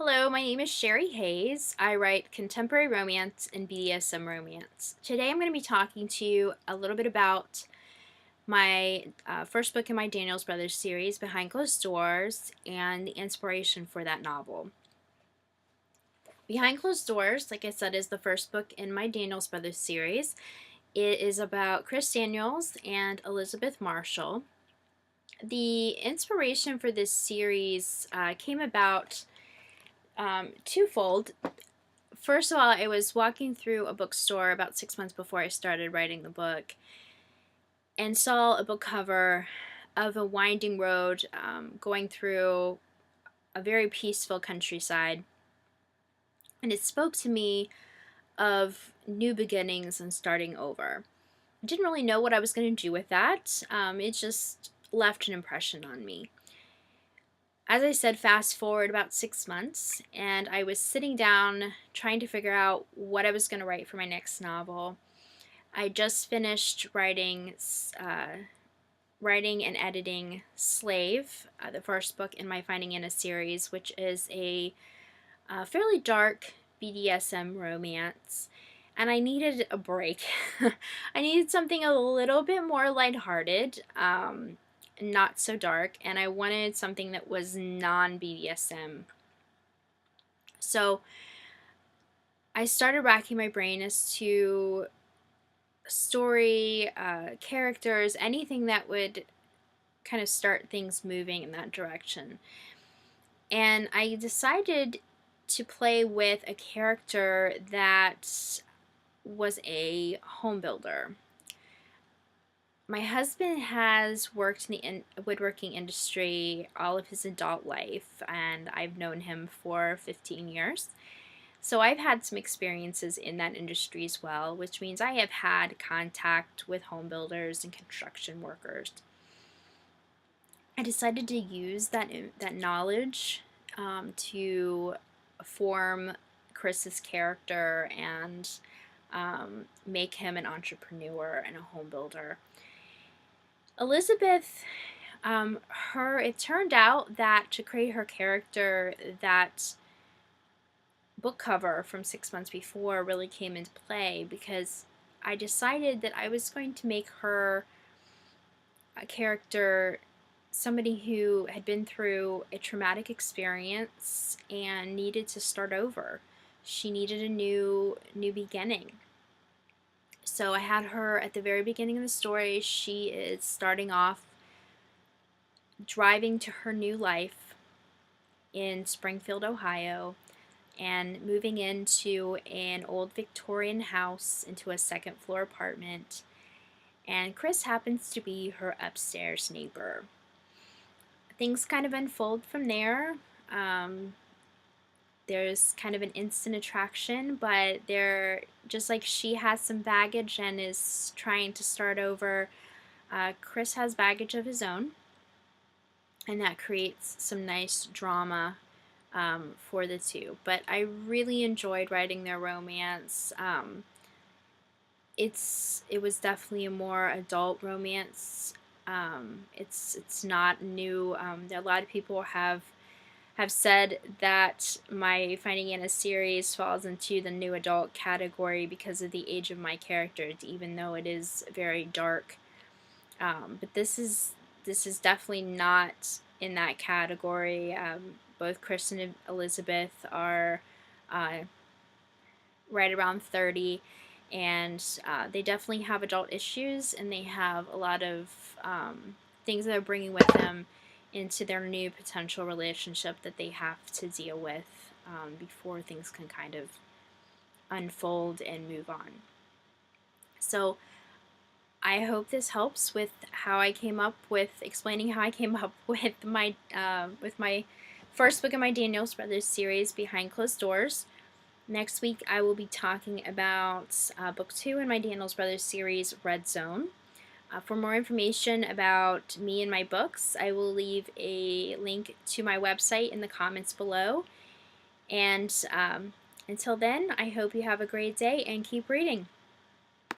Hello, my name is Sherri Hayes. I write contemporary romance and BDSM romance. Today I'm going to be talking to you a little bit about my first book in my Daniels Brothers series, Behind Closed Doors, and the inspiration for that novel. Behind Closed Doors, like I said, is the first book in my Daniels Brothers series. It is about Chris Daniels and Elizabeth Marshall. The inspiration for this series came about twofold. First of all, I was walking through a bookstore about 6 months before I started writing the book and saw a book cover of a winding road going through a very peaceful countryside. And it spoke to me of new beginnings and starting over. I didn't really know what I was going to do with that. It just left an impression on me. As I said, fast forward about 6 months, and I was sitting down trying to figure out what I was going to write for my next novel. I just finished writing and editing Slave, the first book in my Finding Anna series, which is a fairly dark BDSM romance. And I needed a break. I needed something a little bit more lighthearted, not so dark, and I wanted something that was non-BDSM. So I started racking my brain as to story, characters, anything that would kind of start things moving in that direction. And I decided to play with a character that was a home builder. My husband has worked in the woodworking industry all of his adult life, and I've known him for 15 years. So I've had some experiences in that industry as well, which means I have had contact with home builders and construction workers. I decided to use that knowledge to form Chris's character and make him an entrepreneur and a home builder. Elizabeth, it turned out that to create her character, that book cover from 6 months before really came into play, because I decided that I was going to make her a character, somebody who had been through a traumatic experience and needed to start over. She needed a new beginning. So I had her at the very beginning of the story. She is starting off driving to her new life in Springfield, Ohio, and moving into an old Victorian house, into a second floor apartment. And Chris happens to be her upstairs neighbor. Things kind of unfold from there. There's kind of an instant attraction, but just like she has some baggage and is trying to start over, Chris has baggage of his own, and that creates some nice drama for the two. But I really enjoyed writing their romance. It was definitely a more adult romance. It's not new. A lot of people have said that my Finding Anna series falls into the new adult category because of the age of my characters, even though it is very dark. But this is definitely not in that category. Both Chris and Elizabeth are right around 30, and they definitely have adult issues, and they have a lot of things that they're bringing with them into their new potential relationship that they have to deal with before things can kind of unfold and move on. So I hope this helps with how I came up with explaining how I came up with my first book in my Daniels Brothers series, Behind Closed Doors. Next week I will be talking about book 2 in my Daniels Brothers series, Red Zone. For more information about me and my books, I will leave a link to my website in the comments below. And until then, I hope you have a great day and keep reading.